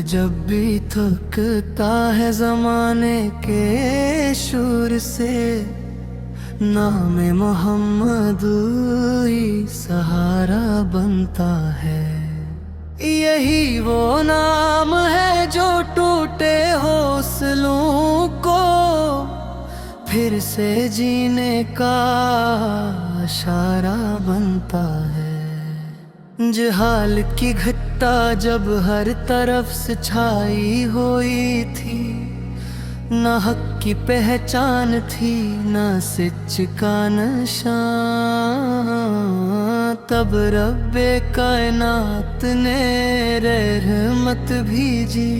جب بھی تھکتا ہے زمانے کے شور سے، نام محمد ہی سہارا بنتا ہے۔ یہی وہ نام ہے جو ٹوٹے حوصلوں کو پھر سے جینے کا اشارہ بنتا ہے۔ جہال کی گھٹا جب ہر طرف سے چھائی ہوئی تھی، نہ حق کی پہچان تھی نہ سچ کا نشان، تب رب کائنات نے رحمت بھیجی،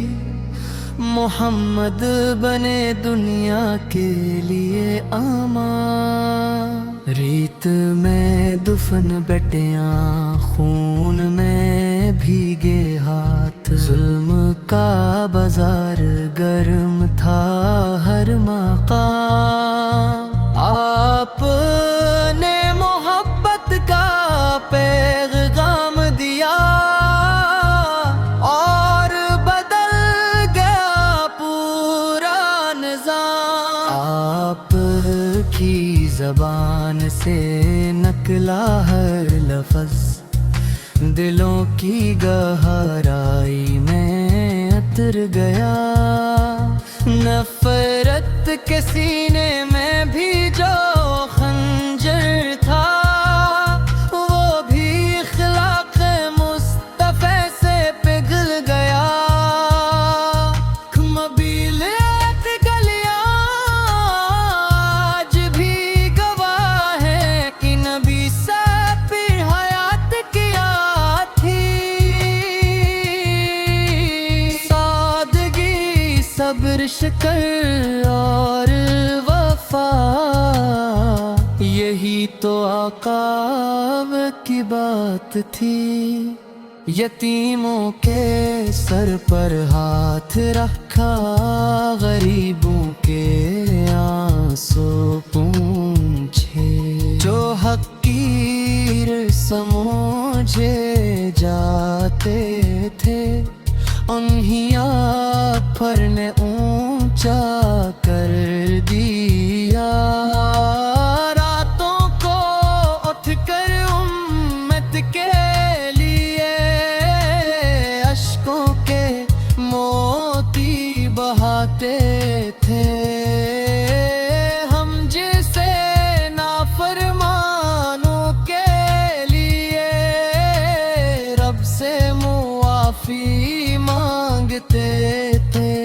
محمد بنے دنیا کے لیے امان۔ ریت میں دفن بیٹیاں، خون میں بھیگے ہاتھ، ظلم کا بازار گرم تھا ہر مقام۔ آپ نے محبت کا پیغام دیا اور بدل گیا پورا نظام۔ آپ کی زبان سے نکلا ہر لفظ، دلوں کی گہرائی میں اتر گیا۔ نفرت کے سینے میں بھی جو خنجر تھا، وہ بھی اخلاق مصطفیٰ سے پگھل گیا۔ مبیلت گلیاں آج بھی گواہ ہے کہ نبی سے پھر حیات کیا تھی۔ سادگی، صبر، شکر اور وفا، یہی تو آقا کی بات تھی۔ یتیموں کے سر پر ہاتھ رکھا، غریبوں کے آنسو پونچھے، جو حقیر سمجھے جاتے تھے، انہیں آپ پر نے اونچا کر دیا۔ راتوں کو اٹھ کر امت کے لیے اشکوں کے موتی بہاتے تھے۔ ہم جیسے نافرمانوں کے لیے رب سے معافی مانگتے تھے۔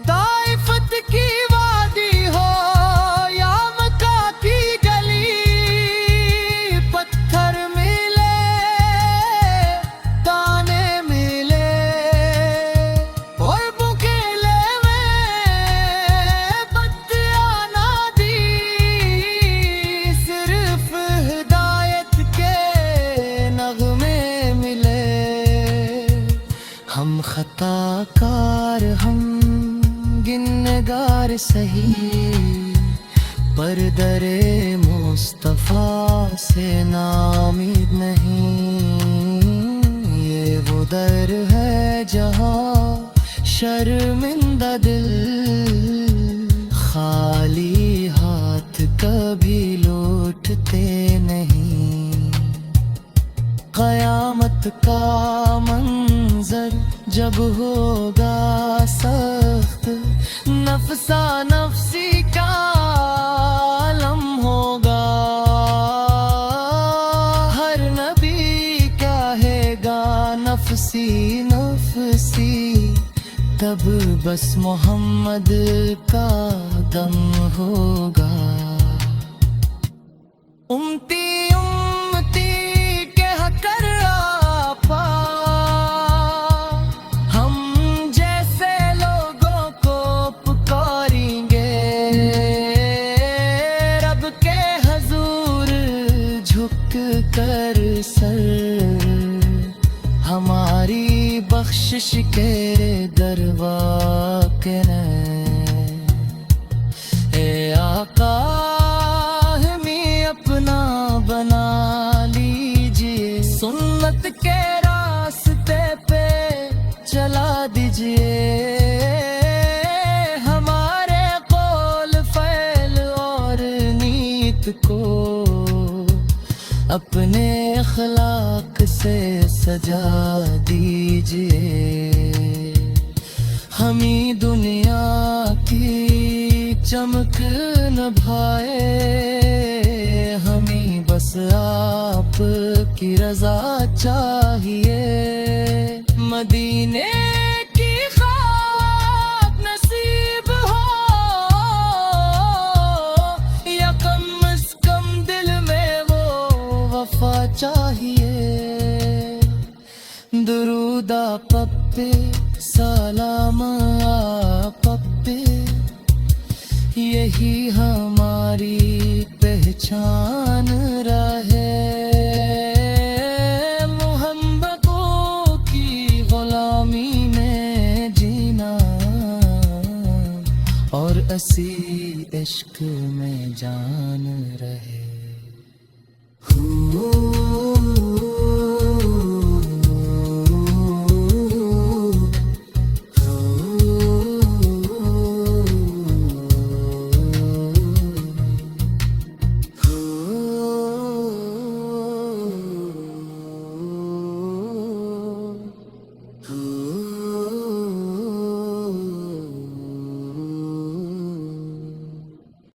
طائفت کی وادی ہو یا مکہ کی گلی، پتھر ملے تانے ملے اور بکیلے میں بتیاں نہ دی، صرف ہدایت کے نغمے ملے۔ ہم خطا کار، ہم گنہگار سہی، پر در مصطفیٰ سے نامید نہیں۔ یہ وہ در ہے جہاں شرمندہ دل خالی ہاتھ کبھی لوٹتے نہیں۔ قیامت کا منظر جب ہوگا سخت، نفسا نفسی کا عالم ہوگا۔ ہر نبی کہے گا نفسی نفسی، تب بس محمد کا دم ہوگا۔ امتی کے حقر آپا، ہم جیسے لوگوں کو پکاریں گے، رب کے حضور جھک کر سر، ہماری بخشش کے دروا کے اے آقا ہمیں اپنا بنا لیجئے، سنت کے راستے پہ چلا دیجئے۔ اپنے اخلاق سے سجا دیجئے، ہمیں دنیا کی چمک نہ بھائے، ہمیں بس آپ کی رضا چاہیے، مدینے کی خاک نصیب ہو یا کم از کم دل میں وہ وفا چاہیے، درود آپ پہ سلام آپ پہ، یہی ہماری پہچان رہے، محبتوں کی غلامی میں جینا اور اسی عشق میں جان رہے۔